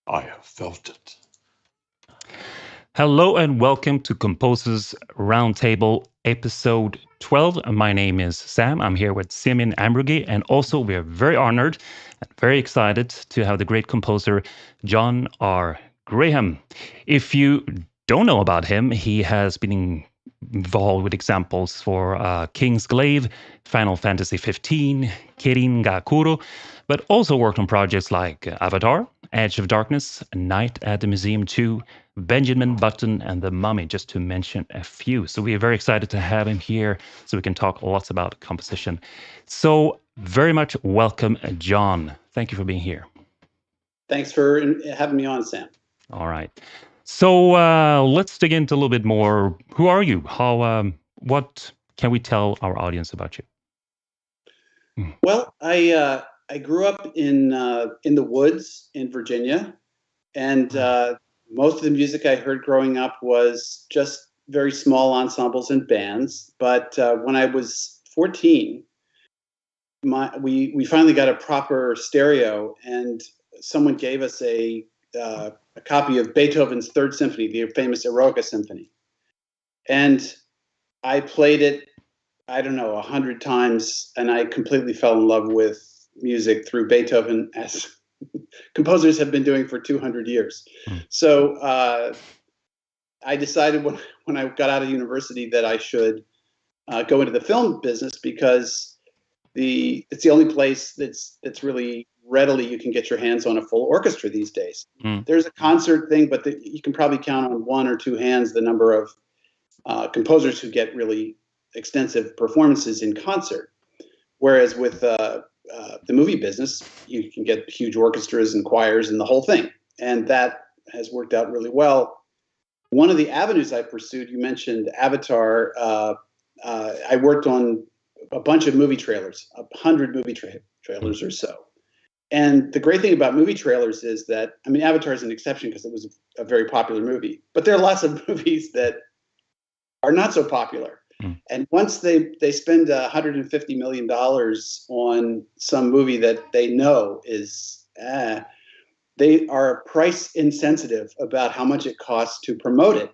I have felt it. Hello and welcome to Composers Roundtable episode 12. My name is Sam. I'm here with Simeon Amburgey, and also we are very honored and very excited to have the great composer John R. Graham. If you don't know about him, he has been involved with examples for King's Glaive, Final Fantasy 15, Kirin ga Kuro, but also worked on projects like Avatar, Edge of Darkness, Night at the Museum 2, Benjamin Button, and The Mummy, just to mention a few. So we are very excited to have him here so we can talk lots about composition. So very much welcome, John. Thank you for being here. Thanks for having me on, Sam. All right. So let's dig into a little bit more. Who are you? What can we tell our audience about you? Well, I grew up in the woods in Virginia, and most of the music I heard growing up was just very small ensembles and bands. But when I was 14, we finally got a proper stereo, and someone gave us a copy of Beethoven's Third Symphony, the famous Eroica Symphony. And I played it, I don't know, 100 times, and I completely fell in love with music through Beethoven, as composers have been doing for 200 years. So I decided when I got out of university that I should go into the film business, because it's the only place that's really readily you can get your hands on a full orchestra these days. There's a concert thing, but you can probably count on one or two hands the number of composers who get really extensive performances in concert. Whereas with the movie business, you can get huge orchestras and choirs and the whole thing. And that has worked out really well. One of the avenues I pursued, you mentioned Avatar. I worked on a bunch of movie trailers, 100 movie trailers or so. And the great thing about movie trailers is that, I mean, Avatar is an exception because it was a very popular movie, but there are lots of movies that are not so popular. And once they spend $150 million on some movie that they know is, they are price insensitive about how much it costs to promote it.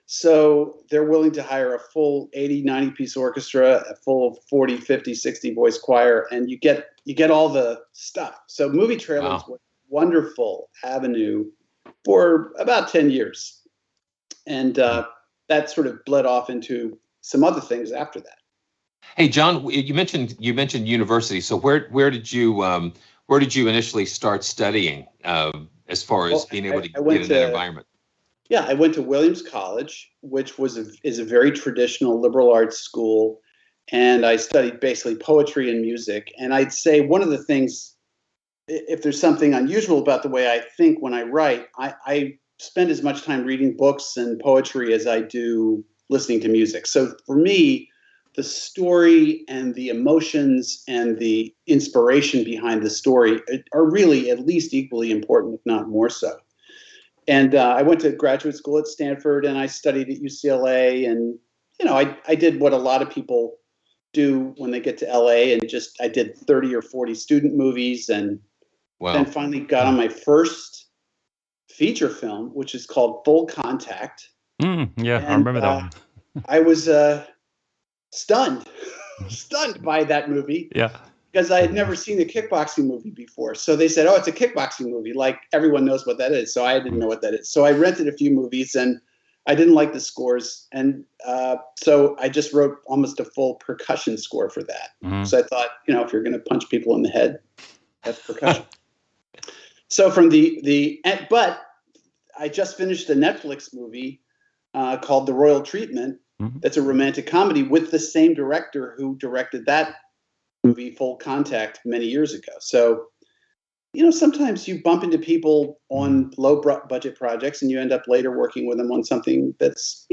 So they're willing to hire a full 80, 90 piece orchestra, a full 40, 50, 60 voice choir, and you get all the stuff. So movie trailers were a wonderful avenue for about 10 years. And that sort of bled off into some other things after that. Hey, John, you mentioned university. So where did you initially start studying as far as being able to get in that environment? Yeah, I went to Williams College, which is a very traditional liberal arts school, and I studied basically poetry and music. And I'd say one of the things, if there's something unusual about the way I think when I write, I spend as much time reading books and poetry as I do listening to music. So for me, the story and the emotions and the inspiration behind the story are really at least equally important, if not more so. And I went to graduate school at Stanford, and I studied at UCLA. And, I did what a lot of people do when they get to LA, and I did 30 or 40 student movies, and then finally got on my first feature film, which is called Full Contact. I remember that one. I was stunned by that movie. Yeah. Because I had never seen a kickboxing movie before. So they said, it's a kickboxing movie. Like, everyone knows what that is. So I didn't know what that is. So I rented a few movies, and I didn't like the scores. And so I just wrote almost a full percussion score for that. So I thought, if you're going to punch people in the head, that's percussion. So but I just finished a Netflix movie called The Royal Treatment. That's a romantic comedy with the same director who directed that movie Full Contact many years ago. So, sometimes you bump into people on low budget projects, and you end up later working with them on something that's,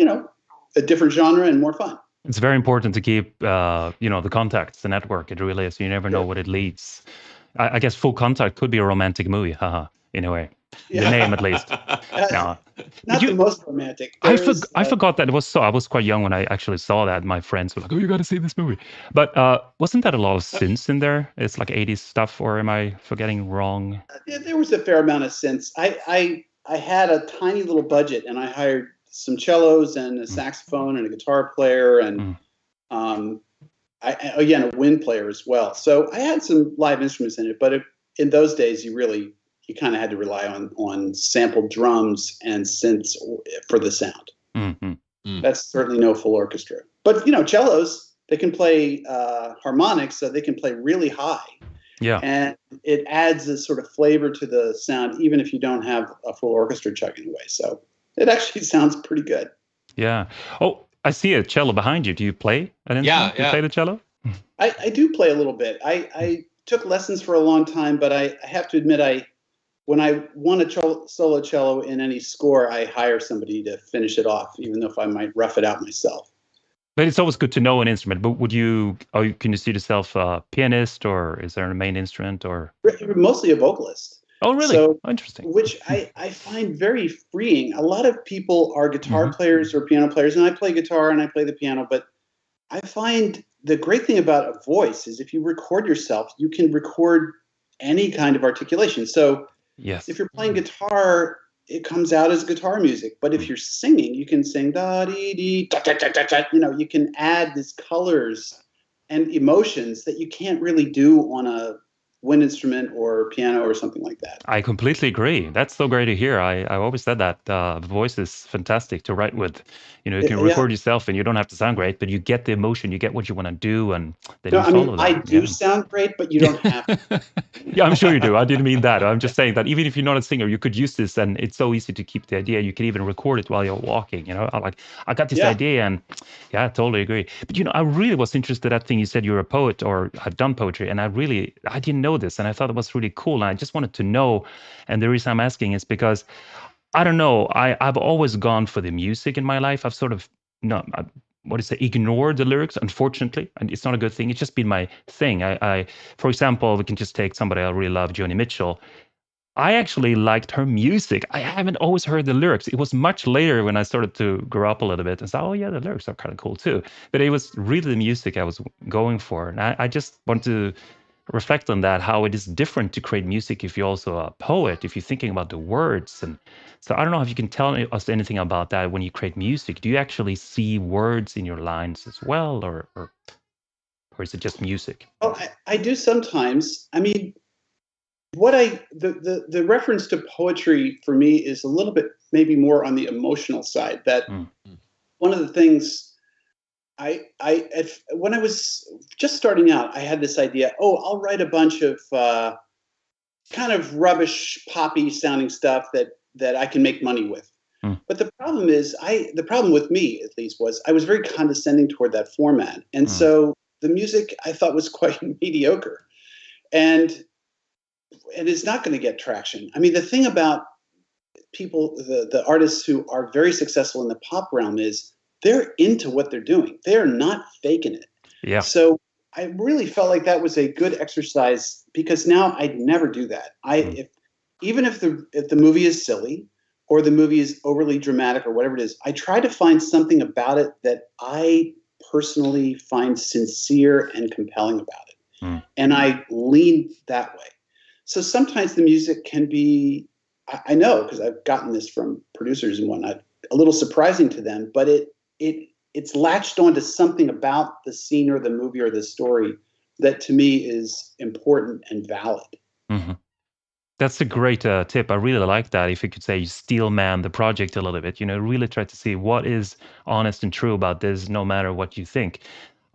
a different genre and more fun. It's very important to keep, the contacts, the network. It really is. You never know what it leads. I guess Full Contact could be a romantic movie, in a way. The name, at least. No. Not the most romantic. I forgot that it was so. I was quite young when I actually saw that. My friends were like, "Oh, you got to see this movie." But wasn't that a lot of synths in there? It's like 80s stuff, or am I forgetting wrong? There was a fair amount of synths. I had a tiny little budget, and I hired some cellos and a saxophone and a guitar player, and again a wind player as well. So I had some live instruments in it, but in those days, you kind of had to rely on sampled drums and synths for the sound. That's certainly no full orchestra. But cellos, they can play harmonics, so they can play really high. Yeah, and it adds a sort of flavor to the sound, even if you don't have a full orchestra chugging away. So it actually sounds pretty good. Yeah. Oh, I see a cello behind you. Do you play an instrument? Do you play the cello? I do play a little bit. I took lessons for a long time, but I have to admit, when I want a solo cello in any score, I hire somebody to finish it off, even though I might rough it out myself. But it's always good to know an instrument. But can you see yourself a pianist, or is there a main instrument, or mostly a vocalist? Oh, really? So, interesting. Which I find very freeing. A lot of people are guitar players or piano players, and I play guitar and I play the piano. But I find the great thing about a voice is if you record yourself, you can record any kind of articulation. So yes, if you're playing guitar, it comes out as guitar music. But if you're singing, you can sing da dee dee da da da da da. You can add these colors and emotions that you can't really do on a wind instrument or piano or something like that. I completely agree. That's so great to hear. I always said that voice is fantastic to write with. You can record yourself and you don't have to sound great, but you get the emotion, you get what you want to do, and then you follow that. I do sound great, but you don't have to. Yeah, I'm sure you do. I didn't mean that. I'm just saying that even if you're not a singer, you could use this, and it's so easy to keep the idea. You can even record it while you're walking. I got this idea, and I totally agree. But I really was interested. That thing you said, you're a poet or have done poetry, and I didn't know this, and I thought it was really cool, and I just wanted to know. And the reason I'm asking is because I don't know, I've always gone for the music in my life. I've sort of ignored the lyrics, unfortunately, and it's not a good thing. It's just been my thing. I for example, we can just take somebody I really love, Joni Mitchell. I actually liked her music. I haven't always heard the lyrics. It was much later when I started to grow up a little bit and say, oh yeah, the lyrics are kind of cool too. But it was really the music I was going for. And I just want to reflect on that, how it is different to create music if you're also a poet, if you're thinking about the words. And so I don't know if you can tell us anything about that when you create music. Do you actually see words in your lines as well, or is it just music? Well, I do sometimes. I mean, the reference to poetry for me is a little bit maybe more on the emotional side. That one of the things when I was just starting out, I had this idea. Oh, I'll write a bunch of kind of rubbish poppy sounding stuff that I can make money with. But the problem is, the problem with me at least was I was very condescending toward that format, and so the music I thought was quite mediocre, and it's not going to get traction. I mean, the thing about people, the artists who are very successful in the pop realm is they're into what they're doing. They're not faking it. Yeah. So I really felt like that was a good exercise, because now I'd never do that. Even if the movie is silly or the movie is overly dramatic or whatever it is, I try to find something about it that I personally find sincere and compelling about it. And I lean that way. So sometimes the music can be, I know, because I've gotten this from producers and whatnot, a little surprising to them, but it's latched onto something about the scene or the movie or the story that to me is important and valid. That's a great tip. I really like that. If you could say you steel man the project a little bit, really try to see what is honest and true about this, no matter what you think.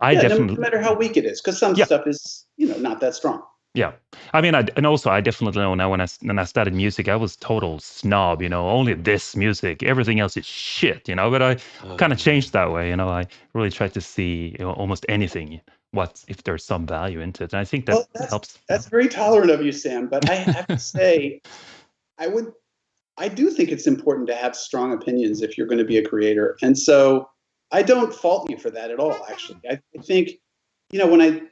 No matter how weak it is, because some stuff is, not that strong. Yeah. I mean, I definitely know now when I studied music, I was total snob, only this music, everything else is shit, but I kind of changed that way. I really tried to see almost anything, if there's some value into it. And I think that helps. That's very tolerant of you, Sam, but I have to say, I do think it's important to have strong opinions if you're going to be a creator. And so I don't fault you for that at all, actually. I think, when I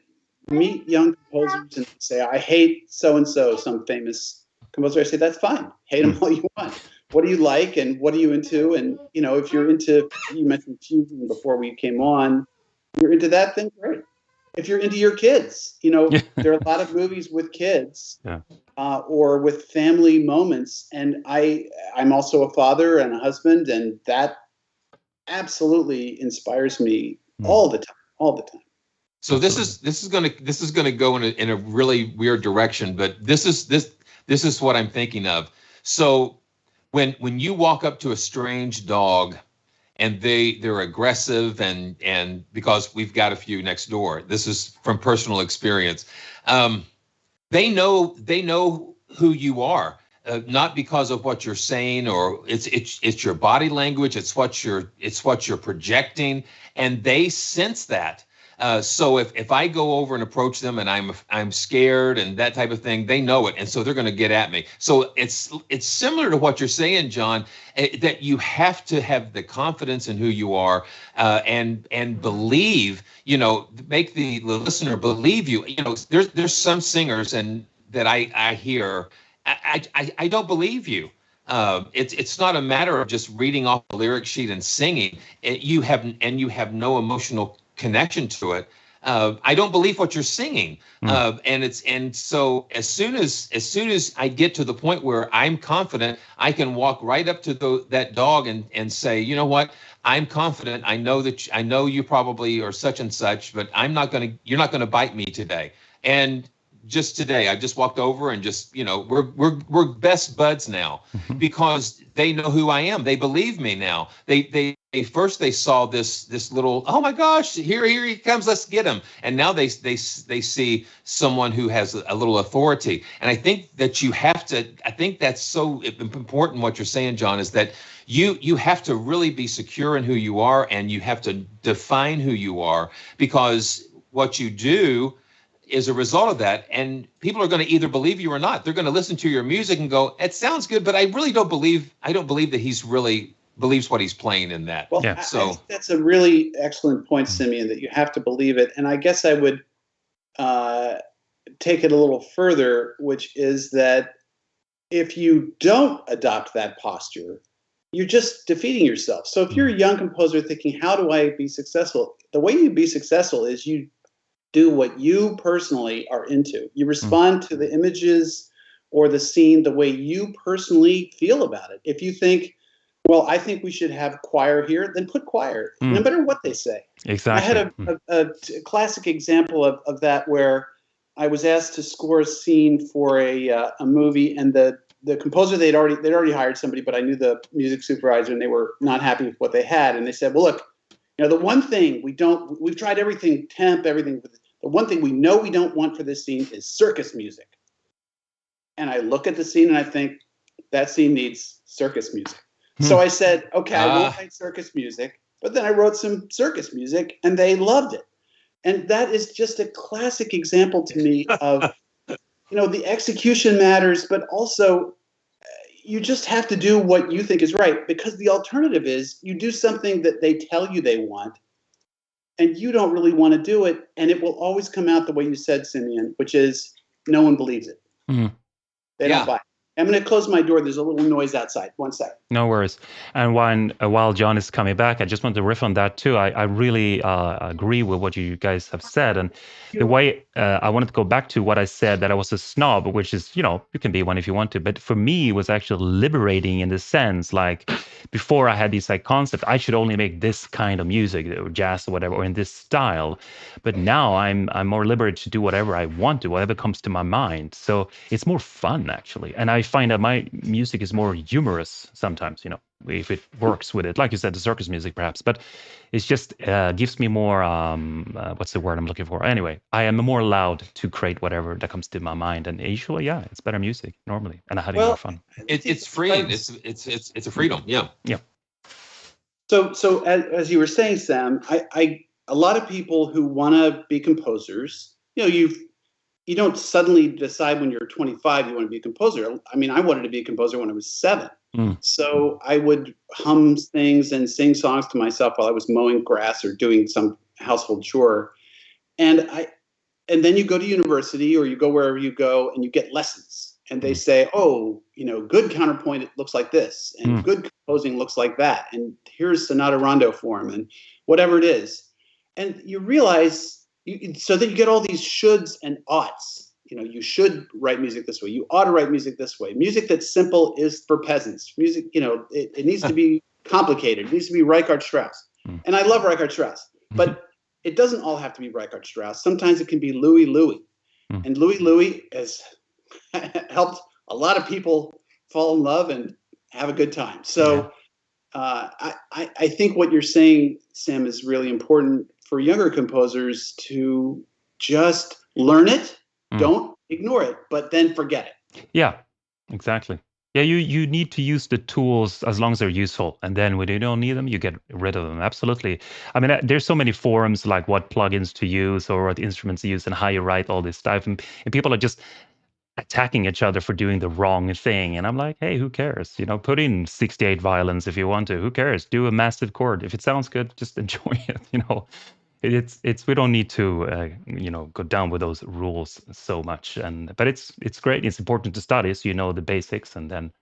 meet young composers and say, I hate so-and-so, some famous composer, I say, that's fine. Hate them all you want. What do you like and what are you into? And, if you're into, you mentioned fusion before we came on, you're into that, then great. If you're into your kids, there are a lot of movies with kids or with family moments. And I'm also a father and a husband, and that absolutely inspires me all the time. So this is gonna go in a really weird direction, but this is what I'm thinking of. So when you walk up to a strange dog and they're aggressive and because we've got a few next door, this is from personal experience. They know who you are, not because of what you're saying or it's your body language. It's what you're projecting, and they sense that. So if I go over and approach them and I'm scared and that type of thing, they know it, and so they're going to get at me. So it's similar to what you're saying, John, that you have to have the confidence in who you are and believe. Make the listener believe you. There's some singers and that I hear. I don't believe you. It's not a matter of just reading off a lyric sheet and singing. You have no emotional connection to it. I don't believe what you're singing. And so as soon as I get to the point where I'm confident, I can walk right up to that dog and say, you know what? I'm confident. I know you probably are such and such, but you're not gonna bite me today. And just today, I just walked over and just, we're best buds now because they know who I am. They believe me now. They first they saw this little, oh my gosh, here he comes, let's get him. And now they see someone who has a little authority. And I think that I think that's so important. What you're saying, John, is that you have to really be secure in who you are, and you have to define who you are, because what you do is a result of that, and people are going to either believe you or not. They're going to listen to your music and go, it sounds good, but I don't believe that he's really believes what he's playing in that. Well, yeah. I think that's a really excellent point, Simeon, that you have to believe it. And I guess I would take it a little further, which is that if you don't adopt that posture, you're just defeating yourself. So if you're a young composer thinking, how do I be successful? The way you be successful is you do what you personally are into. You respond to the images or the scene the way you personally feel about it. If you think, well, I think we should have choir here, then put choir, no matter what they say. Exactly. I had a classic example of that where I was asked to score a scene for a movie, and the composer, they'd already hired somebody, but I knew the music supervisor, and they were not happy with what they had. And they said, well, look, the one thing we've tried everything, temp, everything. The one thing we know we don't want for this scene is circus music. And I look at the scene and I think that scene needs circus music. So I said, okay, I won't write circus music, but then I wrote some circus music and they loved it. And that is just a classic example to me of, the execution matters, but also you just have to do what you think is right, because the alternative is you do something that they tell you they want and you don't really want to do it. And it will always come out the way you said, Simeon, which is no one believes it. They don't buy it. I'm going to close my door. There's a little noise outside. 1 second. No worries. And while John is coming back, I just want to riff on that too. I really agree with what you guys have said. And the way I wanted to go back to what I said, that I was a snob, which is, you can be one if you want to. But for me, it was actually liberating in the sense, like before I had these concepts, I should only make this kind of music or jazz or whatever, or in this style. But now I'm more liberated to do whatever I want to, whatever comes to my mind. So it's more fun, actually. And I find that my music is more humorous sometimes, if it works with it. Like you said, the circus music perhaps, but it's just gives me more, what's the word I'm looking for? Anyway, I am more allowed to create whatever that comes to my mind. And usually, it's better music normally, and I'm having more fun. It's freeing. It's a freedom. Yeah. Yeah. So as you were saying, Sam, a lot of people who want to be composers, you don't suddenly decide when you're 25 you want to be a composer. I mean, I wanted to be a composer when I was 7. So I would hum things and sing songs to myself while I was mowing grass or doing some household chore. And then you go to university or you go wherever you go and you get lessons. and they say, oh, good counterpoint, it looks like this, and good composing looks like that, and here's sonata rondo form, and whatever it is. And you realize, so that you get all these shoulds and oughts. You should write music this way. You ought to write music this way. Music that's simple is for peasants. Music, it needs to be complicated. It needs to be Richard Strauss. And I love Richard Strauss, but it doesn't all have to be Richard Strauss. Sometimes it can be Louis Louis. And Louis has helped a lot of people fall in love and have a good time. So I think what you're saying, Sam, is really important for younger composers to just learn it. Don't ignore it, but then forget it. Yeah, exactly. Yeah, you need to use the tools as long as they're useful. And then when you don't need them, you get rid of them. Absolutely. I mean, there's so many forums like what plugins to use or what instruments to use and how you write all this stuff. And people are just attacking each other for doing the wrong thing. And I'm like, hey, who cares? Put in 68 violins if you want to. Who cares? Do a massive chord. If it sounds good, just enjoy it. It's we don't need to go down with those rules so much. But it's great. It's important to study so you know the basics and then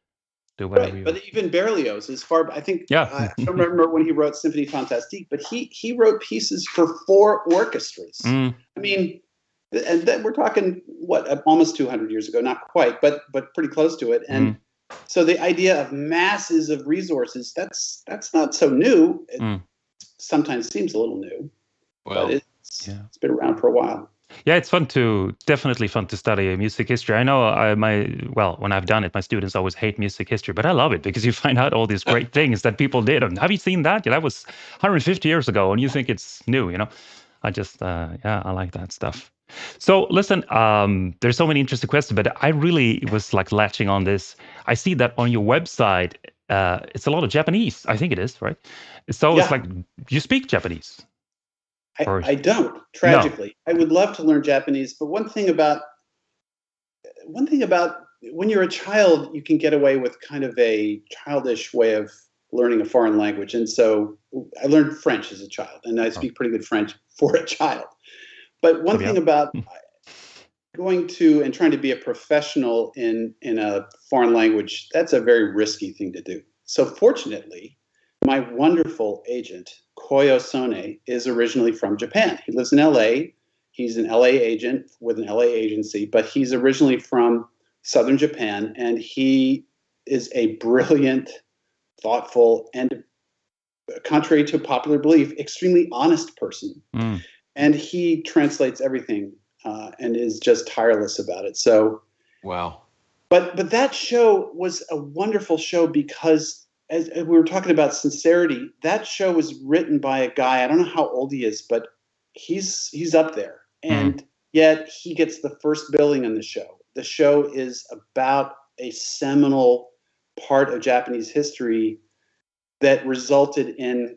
do whatever you. But even Berlioz is far. I think. Yeah. I don't remember when he wrote Symphonie Fantastique, but he wrote pieces for 4 orchestras. I mean, and then we're talking almost 200 years ago, not quite, but pretty close to it. And so the idea of masses of resources, that's not so new. It sometimes seems a little new. Well, but it's been around for a while. Yeah, it's definitely fun to study music history. I know when I've done it, my students always hate music history, but I love it because you find out all these great things that people did. And have you seen that? Yeah, that was 150 years ago, and you think it's new, I just, I like that stuff. So listen, there's so many interesting questions, but I really was like latching on this. I see that on your website, it's a lot of Japanese. I think it is, right? So it's like, you speak Japanese. I don't, tragically. No. I would love to learn Japanese, but one thing about when you're a child, you can get away with kind of a childish way of learning a foreign language. And so I learned French as a child, and I speak pretty good French for a child. But one thing about going to and trying to be a professional in a foreign language, that's a very risky thing to do. So fortunately, my wonderful agent, Koyo Sone, is originally from Japan. He lives in LA. He's an LA agent with an LA agency, but he's originally from southern Japan, and he is a brilliant, thoughtful, and, contrary to popular belief, extremely honest person. And he translates everything and is just tireless about it. So, wow. But that show was a wonderful show because, as we were talking about sincerity, that show was written by a guy, I don't know how old he is, but he's up there. And yet he gets the first billing on the show. The show is about a seminal part of Japanese history that resulted in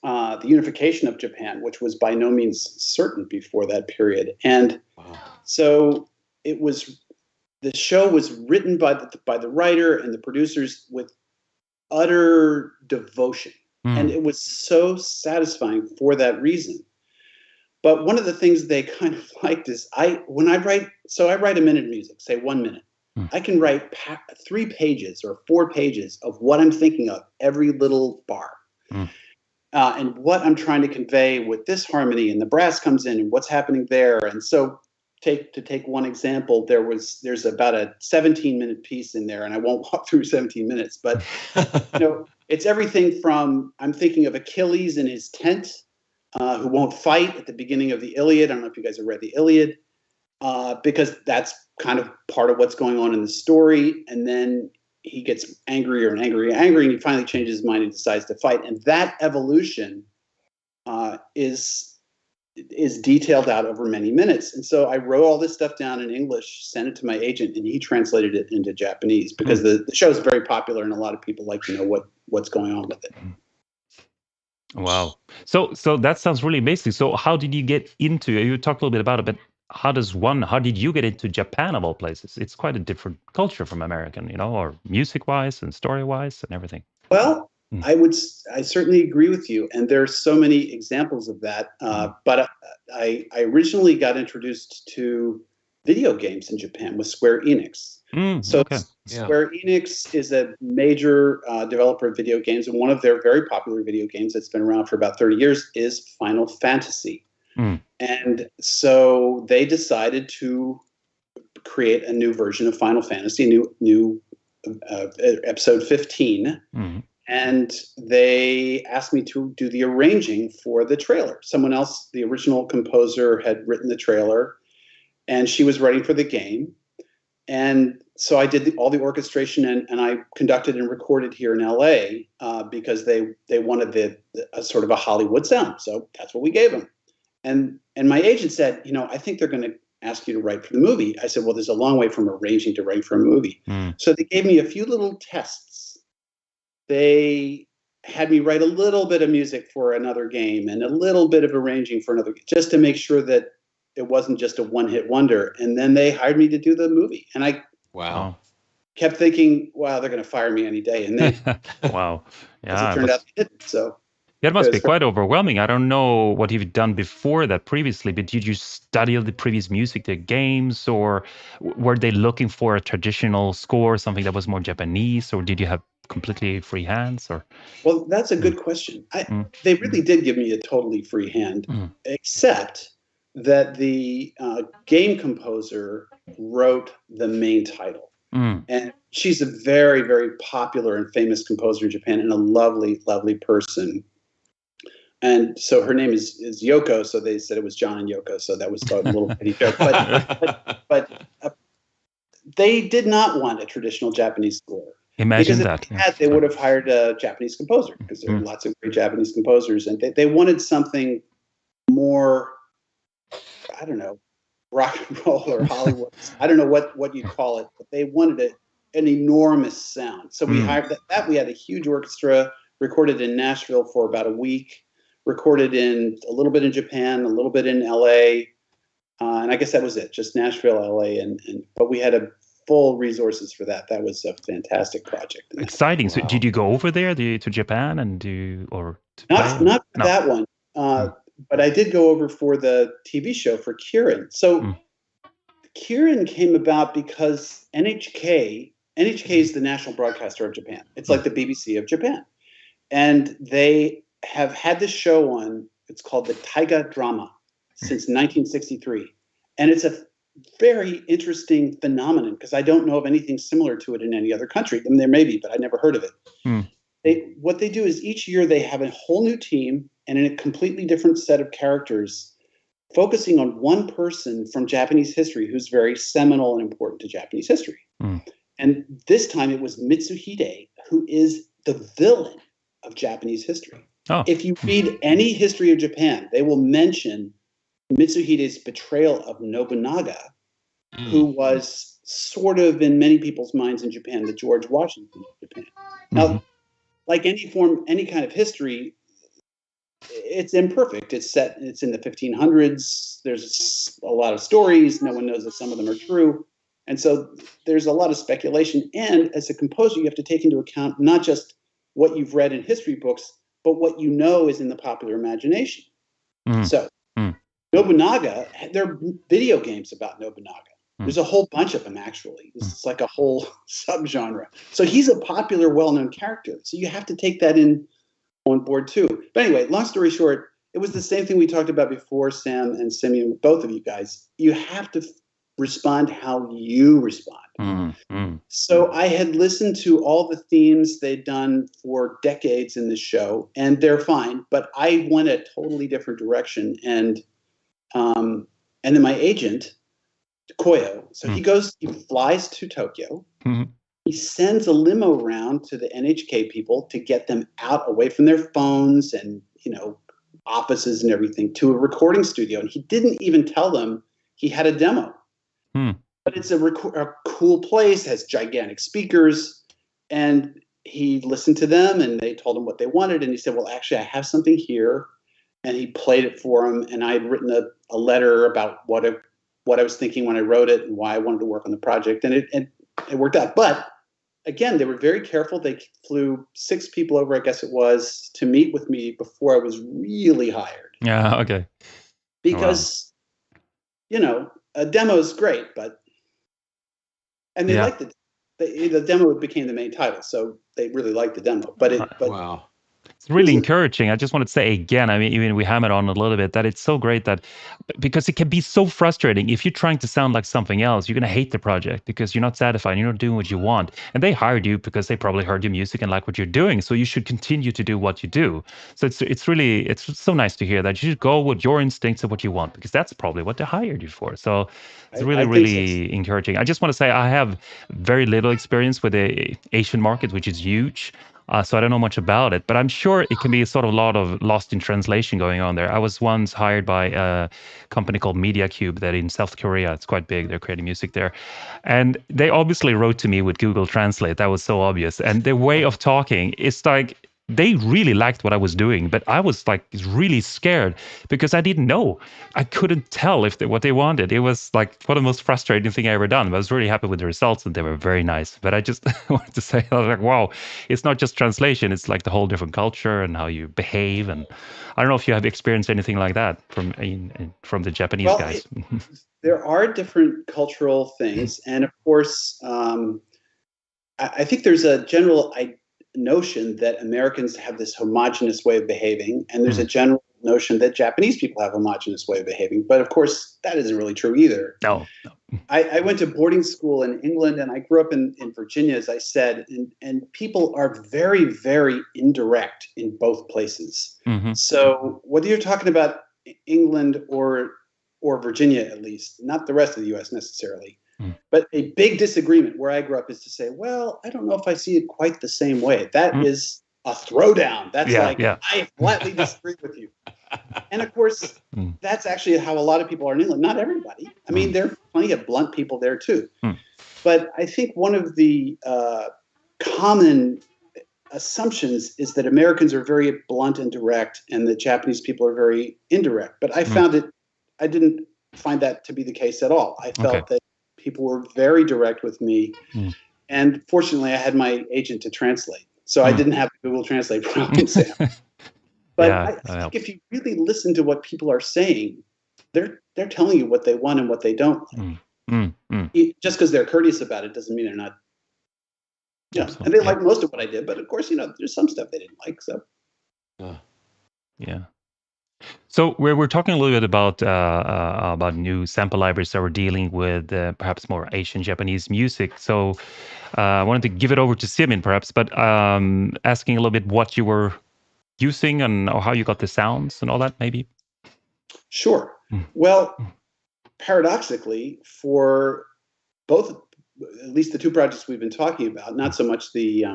the unification of Japan, which was by no means certain before that period. And so the show was written by the writer and the producers with utter devotion. And it was so satisfying for that reason. But one of the things they kind of liked is I write a minute of music, say 1 minute. I can write 3 pages or 4 pages of what I'm thinking of, every little bar. And what I'm trying to convey with this harmony, and the brass comes in and what's happening there. And so to take one example, there's about a 17-minute piece in there, and I won't walk through 17 minutes, but it's everything from, I'm thinking of Achilles in his tent, who won't fight at the beginning of the Iliad. I don't know if you guys have read the Iliad, because that's kind of part of what's going on in the story. And then he gets angrier and angrier and angry, and he finally changes his mind and decides to fight. And that evolution is detailed out over many minutes. And so I wrote all this stuff down in English, sent it to my agent, and he translated it into Japanese because the show is very popular and a lot of people like to know what's going on with it. Wow. So that sounds really amazing. So how did you get into, you talked a little bit about it, but how did you get into Japan of all places? It's quite a different culture from American, or music-wise and story-wise and everything. Well, I certainly agree with you. And there are so many examples of that. But I originally got introduced to video games in Japan with Square Enix. Mm, So okay. Yeah. Square Enix is a major developer of video games, and one of their very popular video games that's been around for about 30 years is Final Fantasy. Mm, And so they decided to create a new version of Final Fantasy, new episode 15. mm, And they asked me to do the arranging for the trailer. Someone else, the original composer, had written the trailer, and she was writing for the game. And so I did all the orchestration, and I conducted and recorded here in LA because they wanted a sort of a Hollywood sound. So that's what we gave them. And my agent said, I think they're going to ask you to write for the movie. I said, well, there's a long way from arranging to writing for a movie. mm. So they gave me a few little tests. They had me write a little bit of music for another game and a little bit of arranging for another, just to make sure that it wasn't just a one-hit wonder. And then they hired me to do the movie. And I Wow. kept thinking, wow, they're going to fire me any day. And they, Wow. as Yeah, it turned out, they didn't. So yeah, it must it be was quite overwhelming. I don't know what you've done before that previously, but did you study the previous music, the games, or were they looking for a traditional score, something that was more Japanese, or did you have completely free hands? Or well, that's a Mm, good question. mm, They really did give me a totally free hand, mm, except that the game composer wrote the main title. mm. And she's a very, very popular and famous composer in Japan and a lovely, lovely person. And so her name is Yoko. So they said it was John and Yoko. So that was a little petty joke. But they did not want a traditional Japanese score. Imagine Because if that. they had, they would have hired a Japanese composer because there are lots of great Japanese composers. And they wanted something more, I don't know, rock and roll or Hollywood. I don't know what you call it, but they wanted an enormous sound. So we hired that. We had a huge orchestra, recorded in Nashville for about a week, recorded in a little bit in Japan, a little bit in LA. And I guess that was it, just Nashville, LA. But we had a full resources for that. That was a fantastic project. Exciting. So Wow. did you go over there to Japan and to Not play? not for No. that one, but I did go over for the TV show for Kieran. So Kieran came about because NHK is the national broadcaster of Japan. It's like the BBC of Japan, and they have had this show on. It's called the Taiga Drama since 1963, and it's a very interesting phenomenon because I don't know of anything similar to it in any other country. I mean, there may be, but I never heard of it. What they do is each year they have a whole new team and in a completely different set of characters, focusing on one person from Japanese history who's very seminal and important to Japanese history. And this time it was Mitsuhide, who is the villain of Japanese history. Oh. If you read any history of Japan, they will mention Mitsuhide's betrayal of Nobunaga, who was sort of, in many people's minds in Japan, the George Washington of Japan. Now, like any kind of history, it's imperfect. It's in the 1500s. There's a lot of stories. No one knows if some of them are true. And so there's a lot of speculation. And as a composer, you have to take into account not just what you've read in history books, but what you know is in the popular imagination. So Nobunaga, there are video games about Nobunaga. There's a whole bunch of them, actually. It's like a whole subgenre. So he's a popular, well-known character. So you have to take that on board, too. But anyway, long story short, it was the same thing we talked about before, Sam and Simeon, both of you guys. You have to respond how you respond. So I had listened to all the themes they'd done for decades in this show, and they're fine. But I went a totally different direction. And then my agent, Koyo, so he flies to Tokyo. He sends a limo around to the NHK people to get them out away from their phones and, offices and everything to a recording studio. And he didn't even tell them he had a demo. But it's a cool place, has gigantic speakers. And he listened to them and they told him what they wanted. And he said, well, actually, I have something here. And he played it for him. And I had written a letter about what I was thinking when I wrote it and why I wanted to work on the project. And it worked out. But again, they were very careful. They flew 6 people over, I guess it was, to meet with me before I was really hired. Yeah, okay. Because, a demo is great, but and they liked it. The demo became the main title, so they really liked the demo. But wow. It's really encouraging. I just want to say again, I mean, even we hammered on a little bit that it's so great that because it can be so frustrating if you're trying to sound like something else, you're going to hate the project because you're not satisfied, you're not doing what you want. And they hired you because they probably heard your music and like what you're doing. So you should continue to do what you do. So it's so nice to hear that you should go with your instincts of what you want, because that's probably what they hired you for. So it's really encouraging. I just want to say I have very little experience with the Asian market, which is huge. So I don't know much about it, but I'm sure it can be a sort of lot of lost in translation going on there. I was once hired by a company called Media Cube that in South Korea, it's quite big. They're creating music there. And they obviously wrote to me with Google Translate. That was so obvious. And their way of talking is like, they really liked what I was doing, but I was like really scared because I didn't know. I couldn't tell what they wanted. It was like one of the most frustrating thing I ever done. But I was really happy with the results and they were very nice. But I just wanted to say, I was like, wow, it's not just translation. It's like the whole different culture and how you behave. And I don't know if you have experienced anything like that from the Japanese guys. There are different cultural things. And of course, I think there's a general notion that Americans have this homogenous way of behaving, and there's a general notion that Japanese people have a homogenous way of behaving. But of course, that isn't really true either. No. I went to boarding school in England, and I grew up in Virginia, as I said, and people are very, very indirect in both places. Mm-hmm. So whether you're talking about England or Virginia, at least, not the rest of the U.S. necessarily, but a big disagreement where I grew up is to say, well, I don't know if I see it quite the same way. That is a throwdown. That's I flatly disagree with you. And of course, that's actually how a lot of people are in England. Not everybody. I mean, there are plenty of blunt people there too. But I think one of the common assumptions is that Americans are very blunt and direct and that Japanese people are very indirect. But I I didn't find that to be the case at all. I felt that people were very direct with me. And fortunately, I had my agent to translate. So I didn't have Google Translate problem, Sam. But I think if you really listen to what people are saying, they're telling you what they want and what they don't like. Just because they're courteous about it doesn't mean they're not. And they like most of what I did. But of course, there's some stuff they didn't like. So. Yeah. So we're talking a little bit about new sample libraries that we're dealing with, perhaps more Asian Japanese music. So I wanted to give it over to Simeon, perhaps, but asking a little bit what you were using or how you got the sounds and all that, maybe. Sure. Well, paradoxically, for both, at least the two projects we've been talking about, not so much the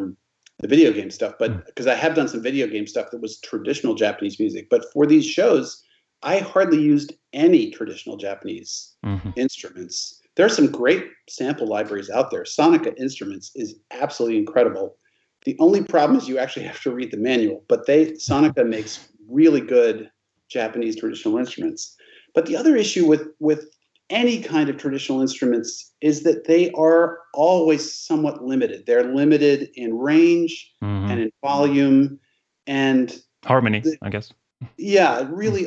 video game stuff, but because I have done some video game stuff that was traditional Japanese music. But for these shows, I hardly used any traditional Japanese instruments. There are some great sample libraries out there. Sonica Instruments is absolutely incredible. The only problem is you actually have to read the manual, but Sonica makes really good Japanese traditional instruments. But the other issue with any kind of traditional instruments is that they are always somewhat limited. They're limited in range and in volume and harmony, I guess. Yeah, really,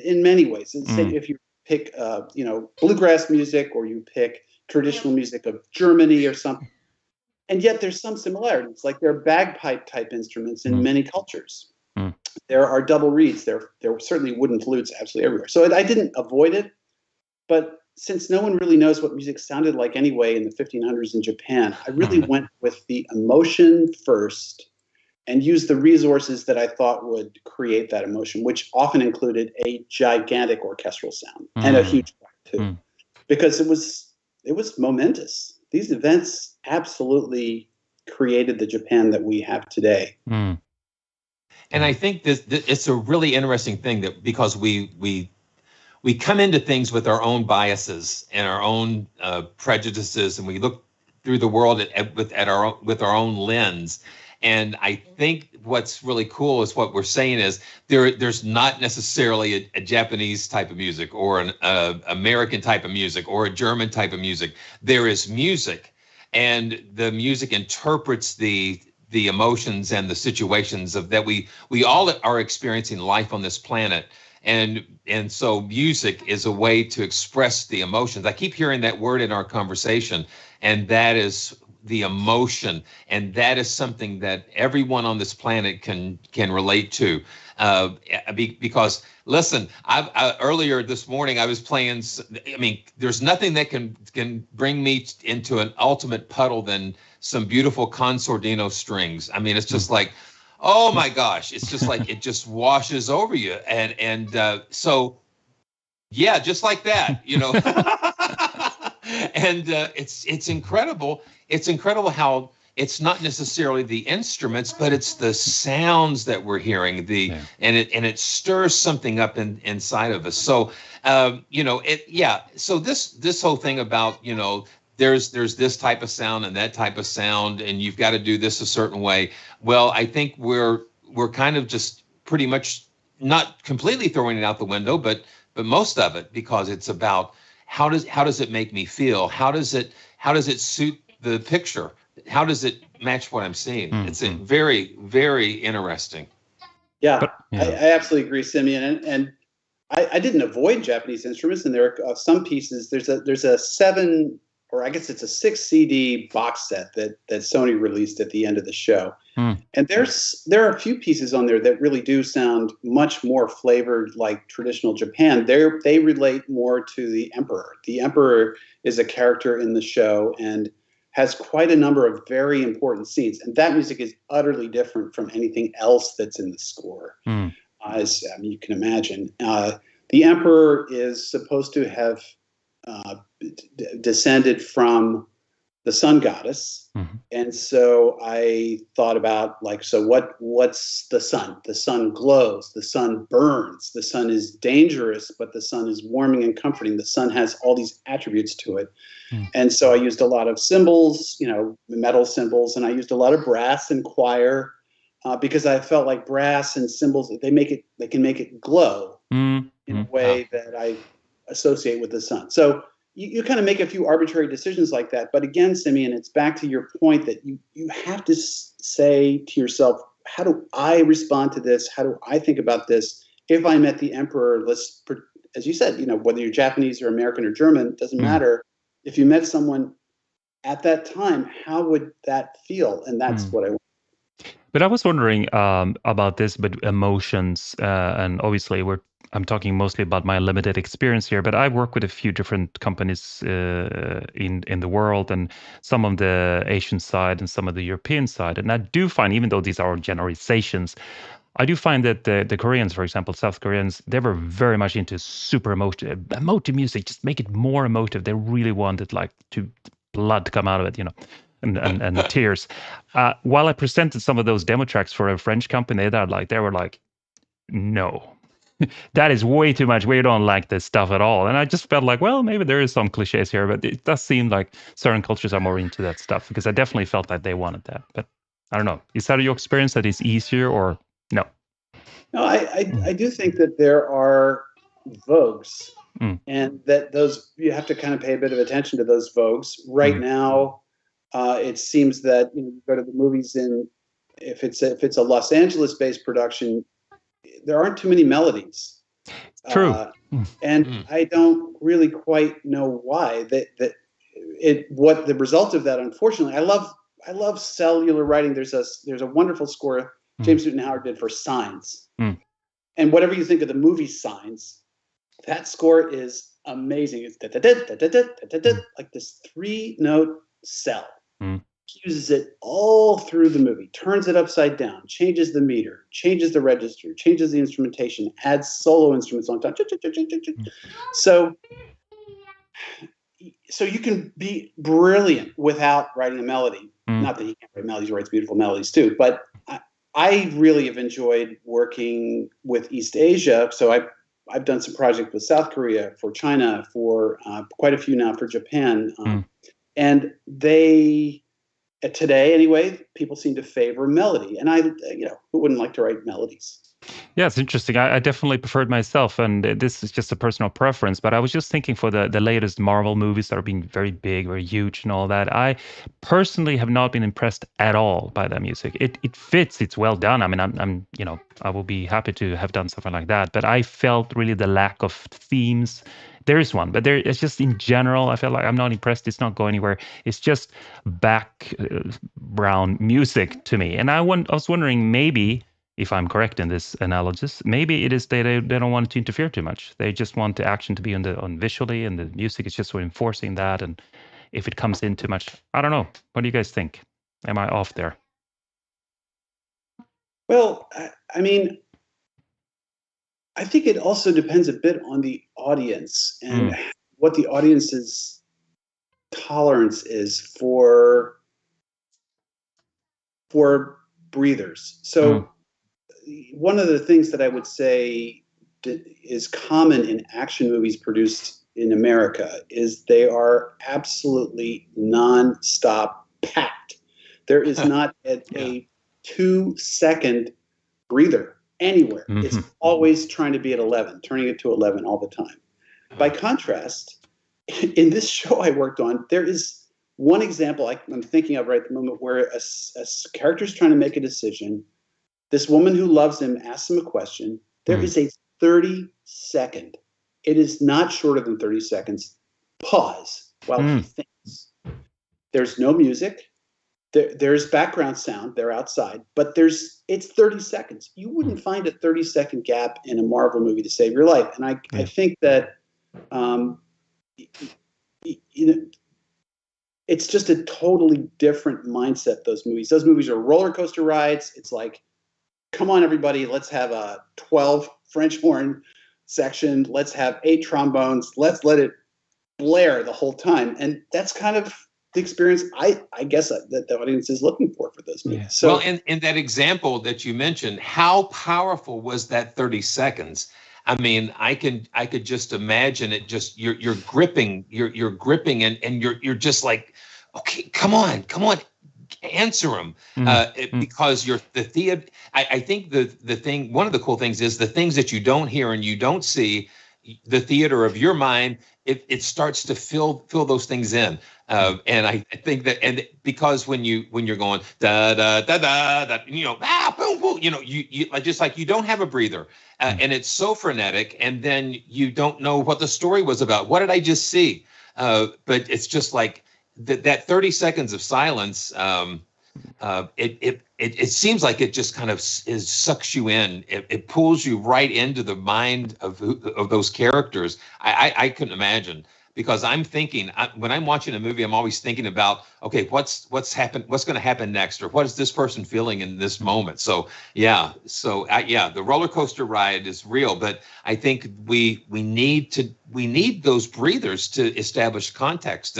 in many ways. Say if you pick, bluegrass music, or you pick traditional music of Germany or something, and yet there's some similarities. Like there are bagpipe type instruments in many cultures. There are double reeds. There are certainly wooden flutes absolutely everywhere. So I didn't avoid it, but since no one really knows what music sounded like anyway in the 1500s in Japan, I really went with the emotion first and used the resources that I thought would create that emotion, which often included a gigantic orchestral sound and a huge choir too, because it was momentous. These events absolutely created the Japan that we have today. And I think this it's a really interesting thing that because we come into things with our own biases and our own prejudices, and we look through the world with our own lens. And I think what's really cool is what we're saying is there's not necessarily a Japanese type of music or an American type of music or a German type of music. There is music, and the music interprets the emotions and the situations that we all are experiencing life on this planet. And so music is a way to express the emotions. I keep hearing that word in our conversation, and that is the emotion, and that is something that everyone on this planet can relate to. Because listen, earlier this morning I was playing. I mean, there's nothing that can bring me into an ultimate puddle than some beautiful consortino strings. I mean, it's just like, oh my gosh, it's just like it just washes over you, and so yeah, just like that, you know. And it's incredible. It's incredible how it's not necessarily the instruments, but it's the sounds that we're hearing. And it stirs something up inside of us. So you know, So this whole thing about, you know, there's this type of sound and that type of sound, and you've got to do this a certain way. Well, I think we're kind of just pretty much not completely throwing it out the window, but most of it, because it's about how does it make me feel? How does it suit the picture? How does it match what I'm seeing? It's very, very interesting. Yeah, I absolutely agree, Simeon. And I didn't avoid Japanese instruments, and there are some pieces. There's a 7, or I guess it's a 6 CD box set that Sony released at the end of the show. And there are a few pieces on there that really do sound much more flavored like traditional Japan. They relate more to the Emperor. The Emperor is a character in the show and has quite a number of very important scenes. And that music is utterly different from anything else that's in the score. As you can imagine. The Emperor is supposed to have descended from the sun goddess. And so I thought about, like, so what's the sun? The sun glows, the sun burns, the sun is dangerous, but the sun is warming and comforting. The sun has all these attributes to it. And so I used a lot of cymbals, you know, metal cymbals, and I used a lot of brass and choir, because I felt like brass and cymbals, they can make it glow in a way that I associate with the sun. So you kind of make a few arbitrary decisions like that. But again, Simeon, it's back to your point that you have to say to yourself, how do I respond to this? How do I think about this? If I met the Emperor, as you said, you know, whether you're Japanese or American or German, it doesn't matter. If you met someone at that time, how would that feel? And that's what I want. But I was wondering about this, but emotions, and obviously I'm talking mostly about my limited experience here, but I work with a few different companies in the world, and some on the Asian side and some of the European side. And I do find, even though these are generalizations, I do find that the Koreans, for example, South Koreans, they were very much into super emotive music, just make it more emotive. They really wanted like to blood come out of it, you know. And tears. While I presented some of those demo tracks for a French company, they were like, no, that is way too much. We don't like this stuff at all. And I just felt like, well, maybe there is some cliches here, but it does seem like certain cultures are more into that stuff, because I definitely felt that they wanted that. But I don't know. Is that your experience, that it's easier, or no? No, I do think that there are vogues, and that those, you have to kind of pay a bit of attention to those vogues. Right now, it seems that, you know, you go to the movies, and if it's a Los Angeles-based production, there aren't too many melodies. True. And I don't really quite know why. What the result of that, unfortunately, I love cellular writing. There's a wonderful score James Newton Howard did for Signs. And whatever you think of the movie Signs, that score is amazing. It's like this 3-note cell. He uses it all through the movie, turns it upside down, changes the meter, changes the register, changes the instrumentation, adds solo instruments on top. So you can be brilliant without writing a melody. Not that he can't write melodies, he writes beautiful melodies too. But I really have enjoyed working with East Asia. So I've done some projects with South Korea, for China, for quite a few now for Japan. And they, today anyway, people seem to favor melody. And who wouldn't like to write melodies? Yeah, it's interesting. I definitely preferred myself, and this is just a personal preference, but I was just thinking for the latest Marvel movies that are being very big, very huge and all that, I personally have not been impressed at all by that music. It fits, it's well done. I mean, I'm I will be happy to have done something like that, but I felt really the lack of themes There is one, but it's just in general, I feel like I'm not impressed. It's not going anywhere. It's just background music to me. And I was wondering, maybe, if I'm correct in this analysis, maybe it is they don't want to interfere too much. They just want the action to be on visually, and the music is just sort of enforcing that. And if it comes in too much, I don't know. What do you guys think? Am I off there? Well, I mean, I think it also depends a bit on the audience and what the audience's tolerance is for breathers. So one of the things that I would say is common in action movies produced in America is they are absolutely non-stop packed. There is not a 2-second breather anywhere. It's always trying to be at 11, turning it to 11 all the time. By contrast, in this show I worked on, there is one example I'm thinking of right at the moment where a character is trying to make a decision. This woman who loves him asks him a question. There is a 30-second. It is not shorter than 30 seconds. Pause while he thinks. There's no music. There's background sound. They're outside, but it's 30 seconds. You wouldn't find a 30-second gap in a Marvel movie to save your life. And I think that, it's just a totally different mindset. Those movies are roller coaster rides. It's like, come on, everybody, let's have a 12 French horn section. Let's have 8 trombones. Let's let it blare the whole time. And that's kind of the experience I guess that the audience is looking for those movies. Yeah. So, well, in that example that you mentioned, how powerful was that 30 seconds? I mean, I could just imagine it. Just you're gripping, and you're just like, okay, come on, answer him, because you're the theater. I think the thing, one of the cool things is the things that you don't hear and you don't see, the theater of your mind, it starts to fill those things in. And I think that, and because when you're going da da da da da, boom boom, you just like you don't have a breather, and it's so frenetic, and then you don't know what the story was about. What did I just see? But it's just like that 30 seconds of silence. It seems like it just kind of sucks you in. It pulls you right into the mind of those characters. I couldn't imagine, because I'm thinking, when I'm watching a movie, I'm always thinking about, okay, what's going to happen next, or what is this person feeling in this moment? So the roller coaster ride is real, but I think we need those breathers to establish context,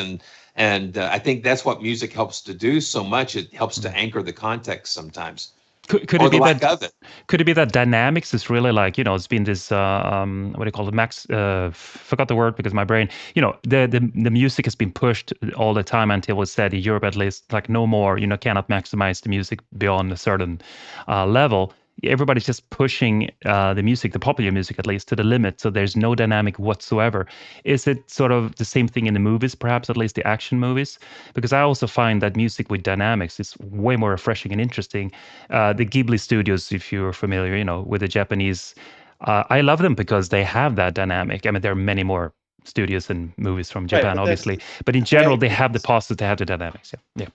and I think that's what music helps to do so much. It helps to anchor the context sometimes. Could it be that? Could it be that dynamics is really like, it's been this what do you call it? Forgot the word because my brain. The music has been pushed all the time until it's said in Europe at least, like no more. Cannot maximize the music beyond a certain level. Everybody's just pushing the music, the popular music at least, to the limit. So there's no dynamic whatsoever. Is it sort of the same thing in the movies, perhaps at least the action movies? Because I also find that music with dynamics is way more refreshing and interesting. The Ghibli studios, if you're familiar, with the Japanese, I love them because they have that dynamic. I mean, there are many more studios and movies from Japan, obviously, but in general, they have the positive, they have the dynamics. Yeah.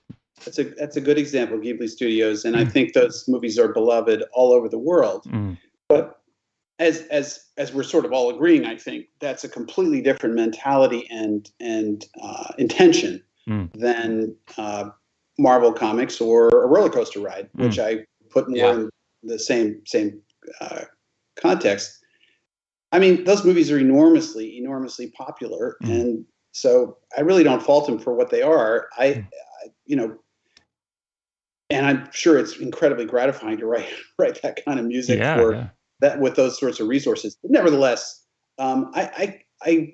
That's a good example, Ghibli Studios, and I think those movies are beloved all over the world. But as we're sort of all agreeing, I think that's a completely different mentality and intention than Marvel Comics or a roller coaster ride, which I put more in the same context. I mean, those movies are enormously popular, and so I really don't fault them for what they are. And I'm sure it's incredibly gratifying to write that kind of music that with those sorts of resources. But nevertheless, I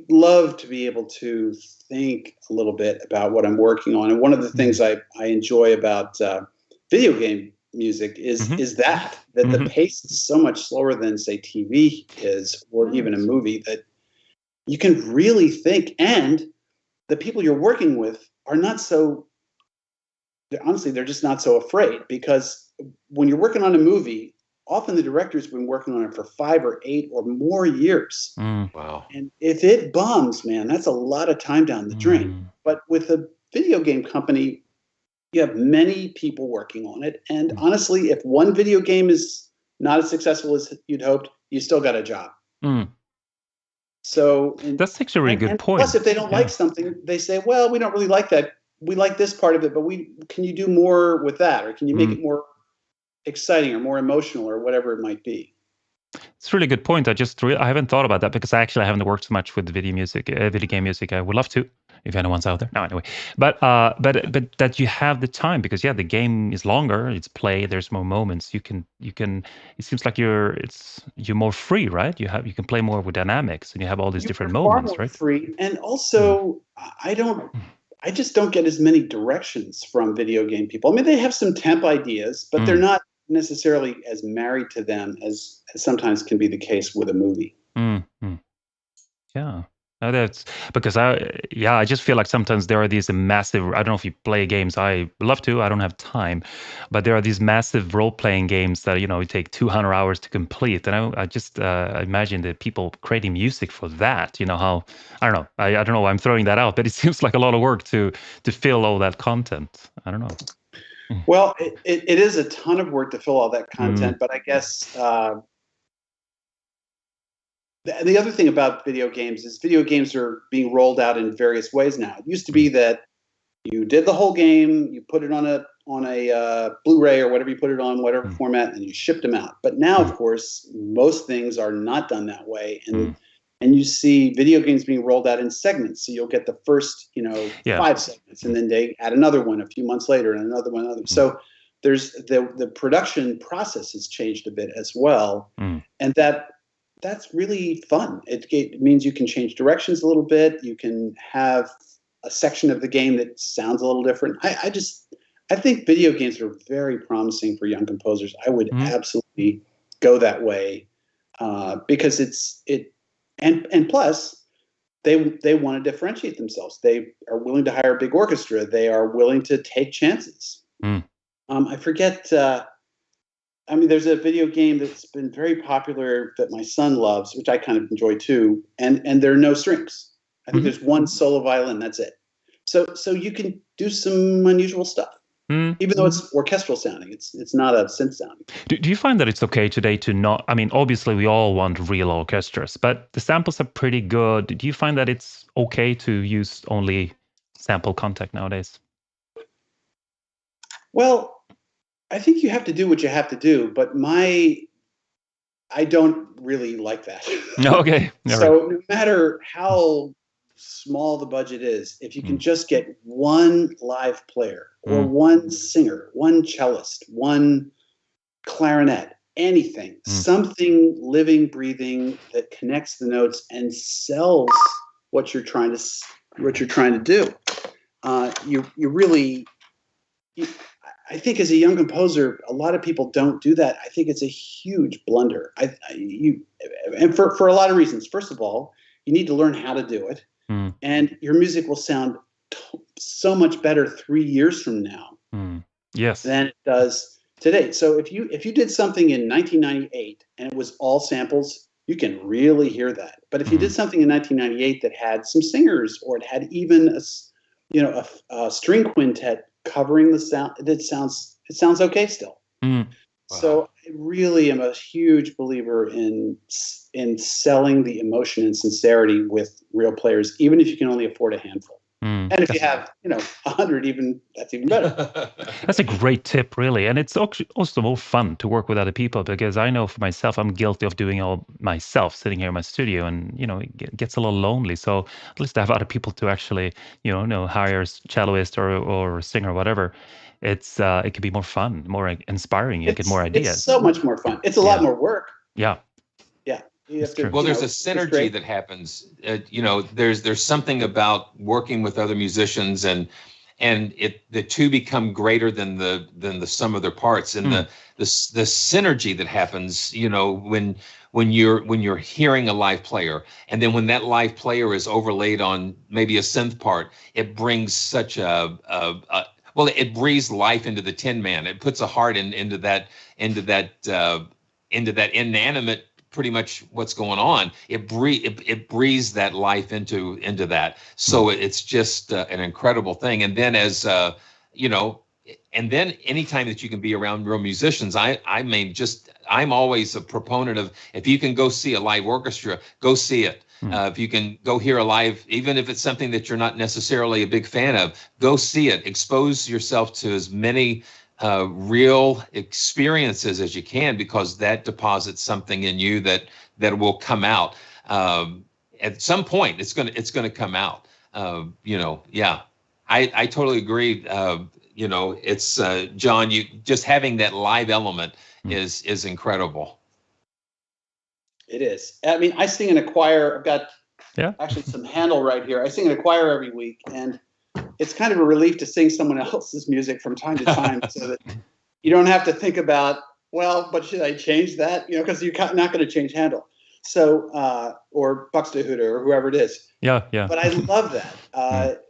love to be able to think a little bit about what I'm working on. And one of the things I enjoy about video game music is that the pace is so much slower than, say, TV is, or even a movie, that you can really think, and the people you're working with are not so. Honestly, they're just not so afraid, because when you're working on a movie, often the director's been working on it for 5 or 8 or more years. Wow. And if it bums, man, that's a lot of time down the drain. But with a video game company, you have many people working on it. And honestly, if one video game is not as successful as you'd hoped, you still got a job. So that's actually a really good point. Plus, if they don't like something, they say, well, we don't really like that. We like this part of it, but can you do more with that? Or can you make it more exciting or more emotional or whatever it might be? It's a really good point. I haven't thought about that because I actually haven't worked so much with video game music. I would love to, if anyone's out there. No, anyway, but that you have the time because the game is longer. It's play. There's more moments. You can. It seems like you're more free, right? You can play more with dynamics and you have all these different moments, right? Free, and also I just don't get as many directions from video game people. I mean, they have some temp ideas, but they're not necessarily as married to them as sometimes can be the case with a movie. Yeah. No, that's because I just feel like sometimes there are these massive, I don't know if you play games, I love to, I don't have time, but there are these massive role-playing games that, it take 200 hours to complete. And I just imagine the people creating music for that, how, I don't know, I don't know why I'm throwing that out, but it seems like a lot of work to fill all that content. I don't know. Well, it is a ton of work to fill all that content, but I guess the other thing about video games is video games are being rolled out in various ways now. It used to be that you did the whole game, you put it on a Blu-ray or whatever you put it on, whatever format, and you shipped them out. But now, of course, most things are not done that way, and you see video games being rolled out in segments. So you'll get the first, 5 segments, and then they add another one a few months later, and another one. So there's the production process has changed a bit as well, and that's really fun. It means you can change directions a little bit. You can have a section of the game that sounds a little different. I think video games are very promising for young composers. I would absolutely go that way because and plus they want to differentiate themselves. They are willing to hire a big orchestra. They are willing to take chances. I forget. There's a video game that's been very popular that my son loves, which I kind of enjoy too, and there are no strings. I think there's one solo violin, that's it. So you can do some unusual stuff, even though it's orchestral sounding. It's not a synth sounding. Do you find that it's okay today to not? I mean, obviously we all want real orchestras, but the samples are pretty good. Do you find that it's okay to use only sample content nowadays? Well, I think you have to do what you have to do, but I don't really like that. Okay. So no matter how small the budget is, if you can just get one live player or one singer, one cellist, one clarinet, anything, something living, breathing that connects the notes and sells what you're trying to do. You really. I think as a young composer, a lot of people don't do that. I think it's a huge blunder. And for a lot of reasons. First of all, you need to learn how to do it, and your music will sound so much better 3 years from now than it does today. So if you did something in 1998 and it was all samples, you can really hear that. But if you did something in 1998 that had some singers or it had even a string quintet covering the sound, it sounds okay still. Wow. So I really am a huge believer in selling the emotion and sincerity with real players, even if you can only afford a handful. And if you have 100, that's even better. That's a great tip, really. And it's also more fun to work with other people, because I know for myself, I'm guilty of doing all myself, sitting here in my studio, and it gets a little lonely. So at least I have other people to actually hire a celloist or a singer or whatever. It could be more fun, more inspiring. You get more ideas. It's so much more fun. It's a lot more work. Yeah. Well, there's a synergy that happens. There's something about working with other musicians, and the two become greater than the sum of their parts, and the synergy that happens. When you're hearing a live player, and then when that live player is overlaid on maybe a synth part, it brings such it breathes life into the Tin Man. It puts a heart into that into that inanimate, pretty much what's going on. It breathes that life into that. So it's just an incredible thing. And then and then anytime that you can be around real musicians, I'm always a proponent of, if you can go see a live orchestra, go see it. If you can go hear a live, even if it's something that you're not necessarily a big fan of, go see it. Expose yourself to as many real experiences as you can, because that deposits something in you that will come out at some point. It's gonna come out. I totally agree. It's John. You just having that live element is incredible. It is. I mean, I sing in a choir. I've got actually some Handel right here. I sing in a choir every week, and it's kind of a relief to sing someone else's music from time to time, so that you don't have to think about, well, but should I change that? Because you're not going to change Handel. So, or Buxtehude or whoever it is. Yeah. But I love that.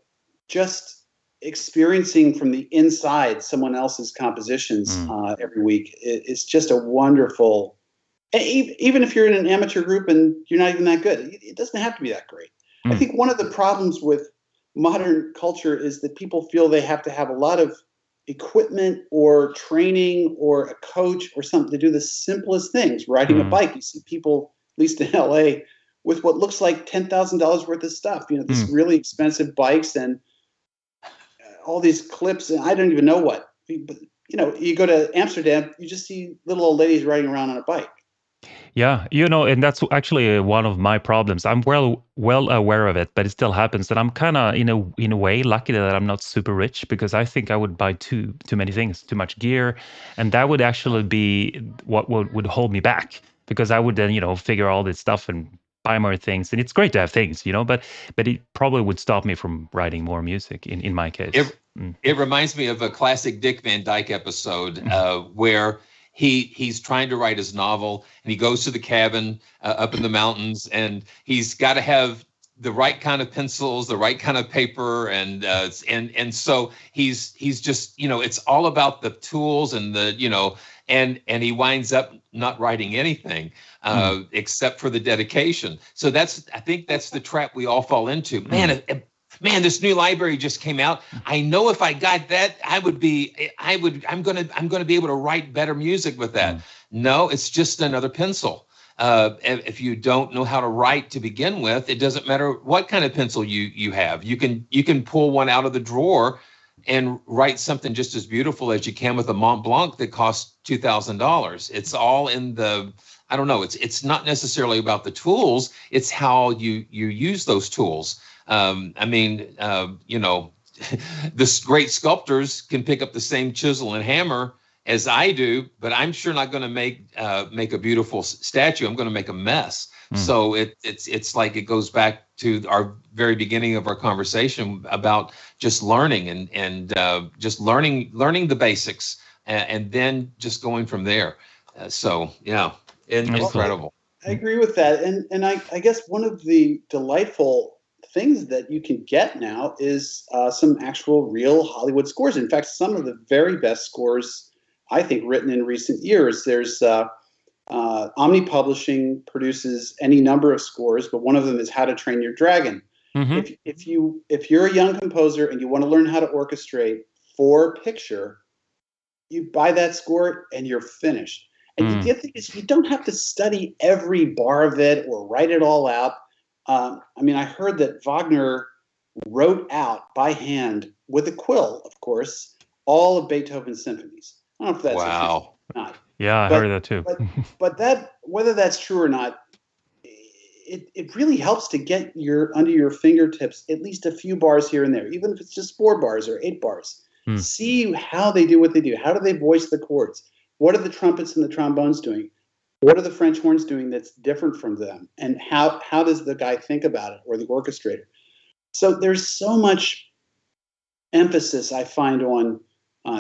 Just experiencing from the inside someone else's compositions every week is just a wonderful. Even if you're in an amateur group and you're not even that good, it doesn't have to be that great. I think one of the problems with modern culture is that people feel they have to have a lot of equipment or training or a coach or something to do the simplest things. Riding a bike, you see people, at least in LA, with what looks like $10,000 worth of stuff. This really expensive bikes and all these clips, and I don't even know what. But you go to Amsterdam, you just see little old ladies riding around on a bike. Yeah, and that's actually one of my problems. I'm well aware of it, but it still happens that I'm kind of in a way lucky that I'm not super rich, because I think I would buy too many things, too much gear, and that would actually be what would hold me back, because I would then figure all this stuff and buy more things, and it's great to have things, but it probably would stop me from writing more music in my case. It reminds me of a classic Dick Van Dyke episode where he's trying to write his novel, and he goes to the cabin up in the mountains, and he's got to have the right kind of pencils, the right kind of paper, and so he's just it's all about the tools and the and he winds up not writing anything except for the dedication. So I think that's the trap we all fall into. Man, this new library just came out. I know if I got that, I'm gonna be able to write better music with that. No, it's just another pencil. If you don't know how to write to begin with, it doesn't matter what kind of pencil you have. You can pull one out of the drawer and write something just as beautiful as you can with a Mont Blanc that costs $2,000. It's all in the, I don't know. It's not necessarily about the tools. It's how you use those tools. This great sculptors can pick up the same chisel and hammer as I do, but I'm sure not going to make a beautiful statue. I'm going to make a mess. So it's like it goes back to our very beginning of our conversation about just learning and just learning the basics and then just going from there. Incredible. I agree with that, and I guess one of the delightful things that you can get now is some actual real Hollywood scores. In fact, some of the very best scores, I think, written in recent years. There's Omni Publishing produces any number of scores, but one of them is How to Train Your Dragon. If you're a young composer and you want to learn how to orchestrate for picture, you buy that score and you're finished. And the other thing is, you don't have to study every bar of it or write it all out. I heard that Wagner wrote out by hand with a quill, of course, all of Beethoven's symphonies. I don't know if that's wow. Or not. Yeah, I heard that too. but that, whether that's true or not, it really helps to get under your fingertips at least a few bars here and there, even if it's just 4 bars or 8 bars. See how they do what they do. How do they voice the chords? What are the trumpets and the trombones doing? What are the French horns doing that's different from them? And how does the guy think about it, or the orchestrator? So there's so much emphasis I find on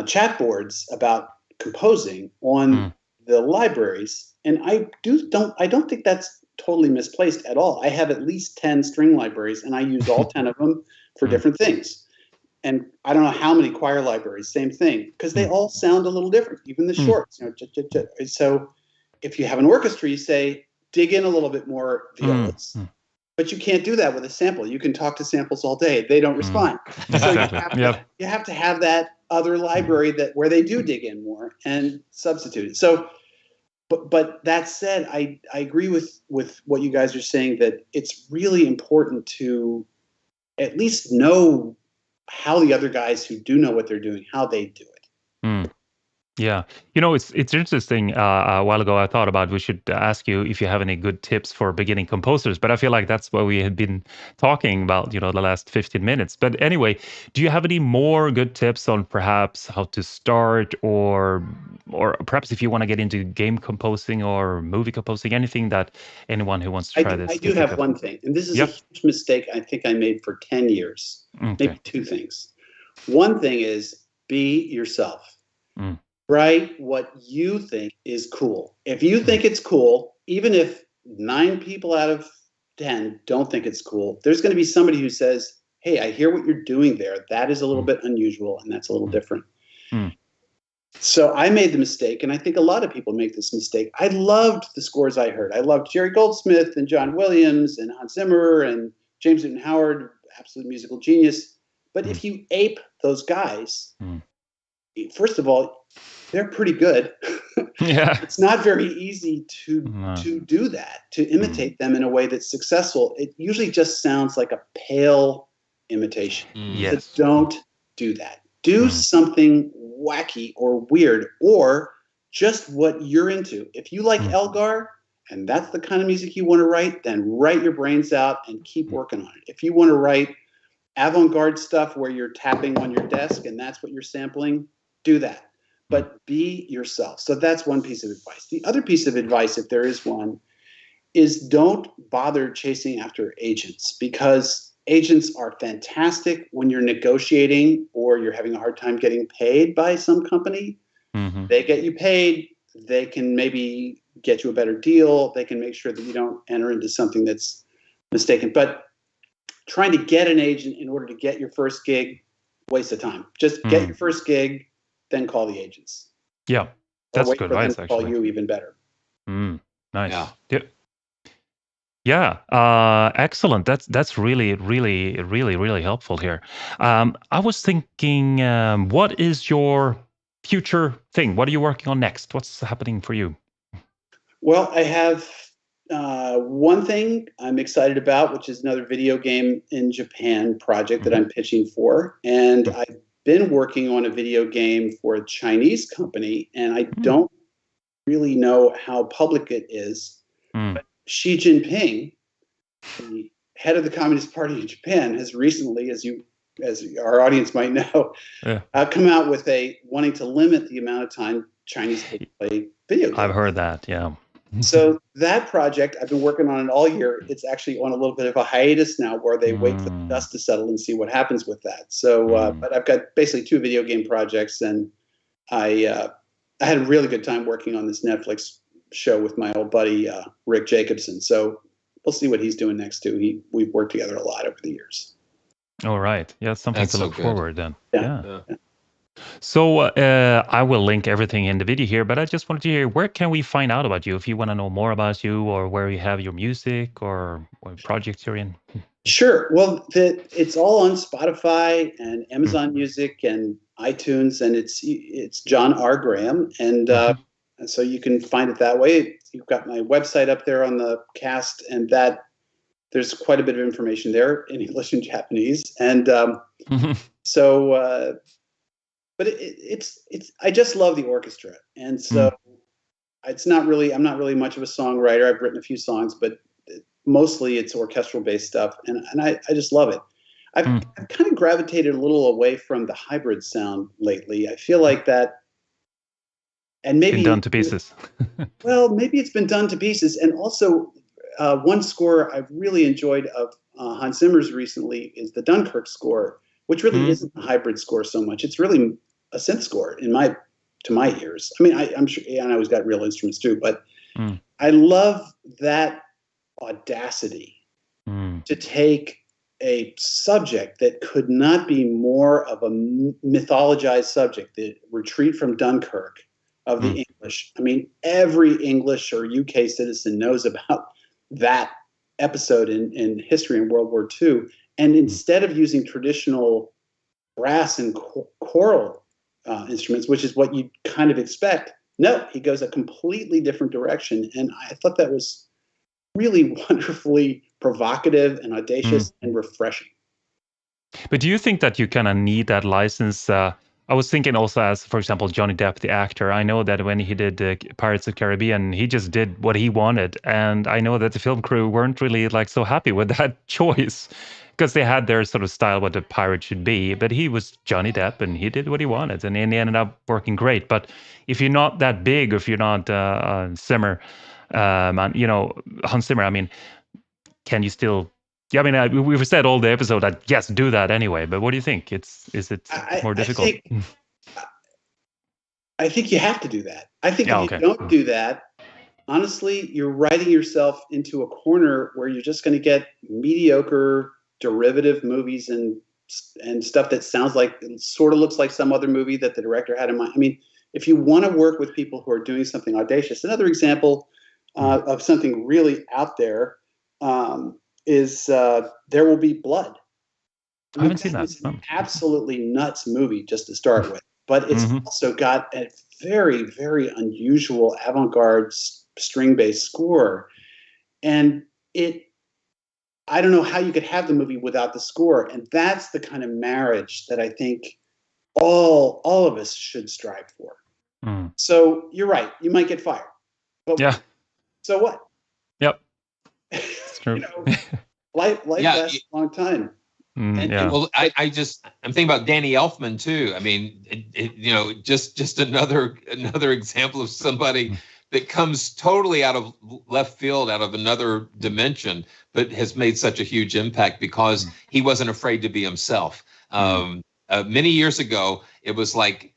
chat boards about composing on the libraries, and I don't think that's totally misplaced at all. I have at least 10 string libraries, and I use all 10 of them for different things. And I don't know how many choir libraries, same thing, because they all sound a little different, even the shorts. So if you have an orchestra, you say, dig in a little bit more violas. But you can't do that with a sample. You can talk to samples all day. They don't respond. So you have to have that other library where they do dig in more and substitute it. So, but that said, I agree with what you guys are saying, that it's really important to at least know how the other guys who do know what they're doing, how they do it. Yeah. It's interesting. A while ago, I thought about we should ask you if you have any good tips for beginning composers, but I feel like that's what we had been talking about, the last 15 minutes. But anyway, do you have any more good tips on perhaps how to start, or perhaps if you want to get into game composing or movie composing, anything that anyone who wants to try this? I do have one thing, and this is a huge mistake I think I made for 10 years. Maybe two things. One thing is be yourself. Write what you think is cool. If you think it's cool, even if 9 people out of 10 don't think it's cool, there's going to be somebody who says, hey, I hear what you're doing there. That is a little bit unusual, and that's a little different. So I made the mistake, and I think a lot of people make this mistake. I loved the scores I heard. I loved Jerry Goldsmith and John Williams and Hans Zimmer and James Newton Howard, absolute musical genius. But if you ape those guys, first of all, they're pretty good. It's not very easy to do that, to imitate them in a way that's successful. It usually just sounds like a pale imitation. So don't do that. Do something wacky or weird, or just what you're into. If you like Elgar and that's the kind of music you want to write, then write your brains out and keep working on it. If you want to write avant-garde stuff where you're tapping on your desk and that's what you're sampling, do that. But be yourself. So that's one piece of advice. The other piece of advice, if there is one, is don't bother chasing after agents, because agents are fantastic when you're negotiating or you're having a hard time getting paid by some company. They get you paid. They can maybe get you a better deal. They can make sure that you don't enter into something that's mistaken. But trying to get an agent in order to get your first gig, waste of time. Just get your first gig, then call the agents. Yeah, that's good advice, actually. Call you even better. Nice. Yeah. Excellent. That's really, really, really, really helpful here. I was thinking, what is your future thing? What are you working on next? What's happening for you? Well, I have one thing I'm excited about, which is another video game in Japan project that I'm pitching for. And I've been working on a video game for a Chinese company, and I don't really know how public it is. But Xi Jinping, the head of the Communist Party in Japan, has recently, as our audience might know, come out with wanting to limit the amount of time Chinese people play video games. I've heard that, yeah. So that project, I've been working on it all year. It's actually on a little bit of a hiatus now, where they wait for the dust to settle and see what happens with that. So, but I've got basically 2 video game projects, and I had a really good time working on this Netflix show with my old buddy Rick Jacobson. So we'll see what he's doing next too. We've worked together a lot over the years. All right, yeah, something to look forward then. Yeah. So I will link everything in the video here, but I just wanted to hear, where can we find out about you if you want to know more about you, or where you have your music or what projects you're in? Sure. Well, it's all on Spotify and Amazon Music and iTunes, and it's John R. Graham, and so you can find it that way. You've got my website up there on the cast, and there's quite a bit of information there in English and Japanese, and so. But it's I just love the orchestra, and so I'm not really much of a songwriter. I've written a few songs, but mostly it's orchestral based stuff, and I just love it. I've kind of gravitated a little away from the hybrid sound lately. I feel like that, and maybe been done to pieces. Well, maybe it's been done to pieces, and also one score I've really enjoyed of Hans Zimmer's recently is the Dunkirk score, which really isn't a hybrid score so much. It's really a synth score to my ears. I mean, I'm sure Iano's got real instruments too, but I love that audacity to take a subject that could not be more of a mythologized subject, the retreat from Dunkirk of the English. I mean, every English or UK citizen knows about that episode in history in World War II. And instead of using traditional brass and choral instruments, which is what you kind of expect, no, he goes a completely different direction. And I thought that was really wonderfully provocative and audacious and refreshing. But do you think that you kind of need that license? I was thinking also as, for example, Johnny Depp, the actor. I know that when he did Pirates of the Caribbean, he just did what he wanted. And I know that the film crew weren't really like so happy with that choice because they had their sort of style, what a pirate should be. But he was Johnny Depp and he did what he wanted. And it ended up working great. But if you're not that big, if you're not Zimmer, Hans Zimmer, I mean, can you still? Yeah, I mean, we've said all the episode that yes, do that anyway. But what do you think? Is it more difficult? I think you have to do that. I think if okay. you don't do that, honestly, you're writing yourself into a corner where you're just going to get mediocre derivative movies and stuff that sounds like, sort of looks like some other movie that the director had in mind. I mean, if you want to work with people who are doing something audacious, another example of something really out there. Is There Will Be Blood. I haven't seen that. It's an absolutely nuts movie just to start with, but it's also got a very, very unusual avant-garde string-based score. And I don't know how you could have the movie without the score. And that's the kind of marriage that I think all of us should strive for. So you're right. You might get fired. But so what? Yep. It's true. Life lasts a long time. Well, I'm thinking about Danny Elfman too. I mean, just another example of somebody that comes totally out of left field, out of another dimension, but has made such a huge impact because he wasn't afraid to be himself. Many years ago, it was like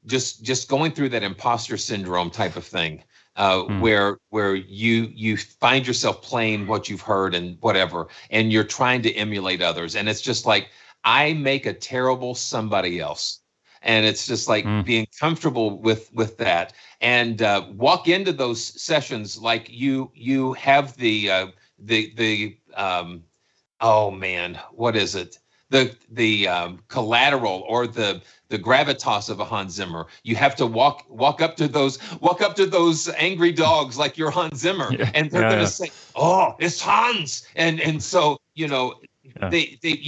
just going through that imposter syndrome type of thing. Where you find yourself playing what you've heard and whatever, and you're trying to emulate others. And it's just like, I make a terrible somebody else. And it's just like being comfortable with that and walk into those sessions like you have the oh man, what is it? The collateral or the gravitas of a Hans Zimmer. You have to walk up to those angry dogs like you're Hans Zimmer, and they're going to say, "Oh, it's Hans," and so you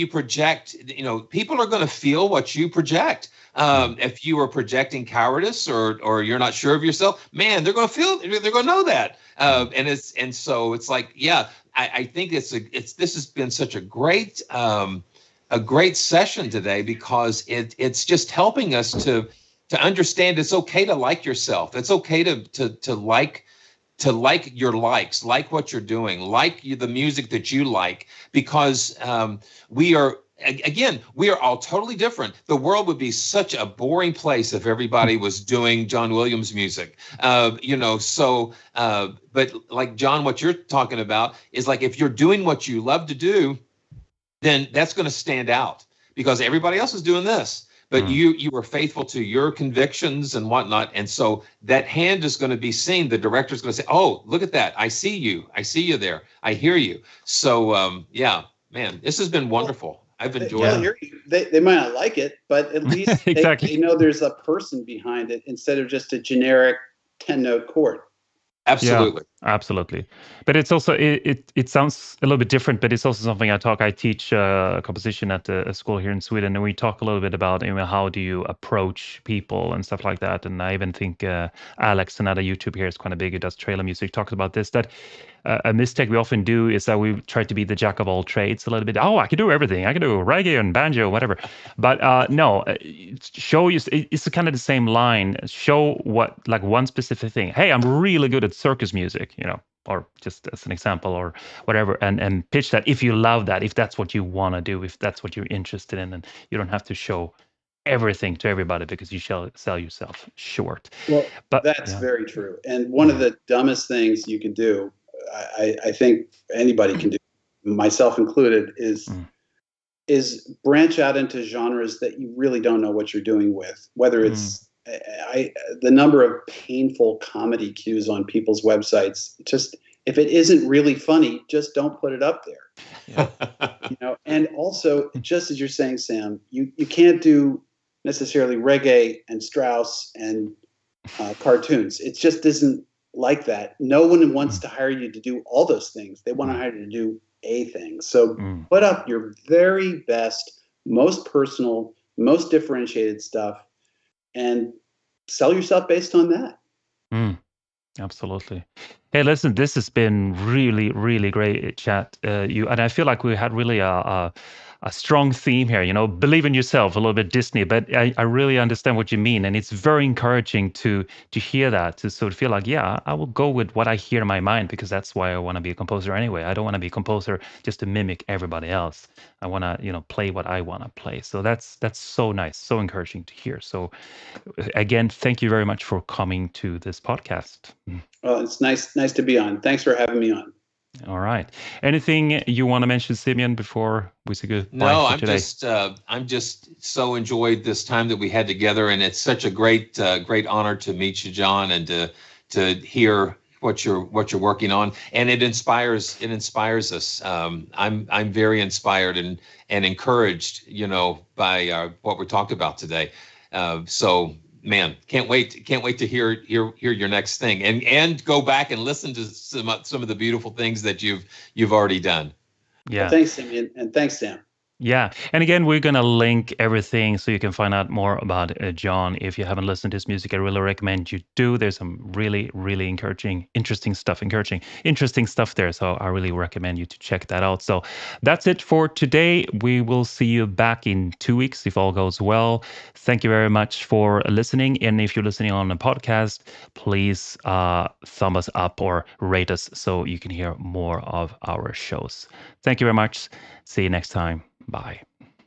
project. People are going to feel what you project. If you are projecting cowardice or you're not sure of yourself, man, they're going to feel. They're going to know that. So it's like, I think this has been such a great session today because it's just helping us to understand it's okay to like yourself. It's okay to like your likes, like what you're doing, like the music that you like, because we are all totally different. The world would be such a boring place if everybody was doing John Williams music, but like John, what you're talking about is like, if you're doing what you love to do, then that's going to stand out because everybody else is doing this. But you were faithful to your convictions and whatnot. And so that hand is going to be seen. The director's going to say, "Oh, look at that. I see you. I see you there. I hear you." So, man, this has been wonderful. I've enjoyed it. They might not like it, but at least exactly. they know there's a person behind it instead of just a generic 10-note chord. Absolutely. Yeah, absolutely. But it's also, it sounds a little bit different, but it's also something I teach composition at a school here in Sweden. And we talk a little bit about how do you approach people and stuff like that. And I even think Alex, another YouTuber here is kind of big, who does trailer music, talks about this, that a mistake we often do is that we try to be the jack of all trades a little bit. Oh, I can do everything. I can do reggae and banjo, whatever. But no, show you, it's kind of the same line. Show what, like one specific thing. Hey, I'm really good at circus music, or just as an example or whatever, and pitch that if you love that, if that's what you want to do, if that's what you're interested in, and you don't have to show everything to everybody because you shall sell yourself short. Well, but that's very true. And one of the dumbest things you can do, I think anybody can do, myself included, is branch out into genres that you really don't know what you're doing with. Whether it's, the number of painful comedy cues on people's websites, just if it isn't really funny, just don't put it up there. And also, just as you're saying, Sam, you can't do necessarily reggae and Strauss and cartoons. It just isn't like that. No one wants to hire you to do all those things. They want to hire you to do a thing. So put up your very best, most personal, most differentiated stuff, and sell yourself based on that. Absolutely. Hey, listen, this has been really, really great chat. And I feel like we had really a strong theme here. Believe in yourself, a little bit Disney, but I really understand what you mean, and it's very encouraging to hear that, to sort of feel like, yeah, I will go with what I hear in my mind, because that's why I want to be a composer anyway. I don't want to be a composer just to mimic everybody else. I want to, play what I want to play. So that's so nice, so encouraging to hear. So again, thank you very much for coming to this podcast. Well, it's nice to be on. Thanks for having me on. All right. Anything you want to mention, Simeon, before we say goodbye? No, today? I'm just so enjoyed this time that we had together, and it's such a great honor to meet you, John, and to hear what you're working on, and it inspires us. I'm very inspired and encouraged, by what we talked about today. So. Man, can't wait to hear your next thing, and go back and listen to some of the beautiful things that you've already done. Yeah. Well, thanks, Simeon, and thanks, Sam. Yeah. And again, we're going to link everything so you can find out more about John. If you haven't listened to his music, I really recommend you do. There's some really, really interesting stuff there. So I really recommend you to check that out. So that's it for today. We will see you back in 2 weeks if all goes well. Thank you very much for listening. And if you're listening on a podcast, please thumb us up or rate us so you can hear more of our shows. Thank you very much. See you next time. Bye.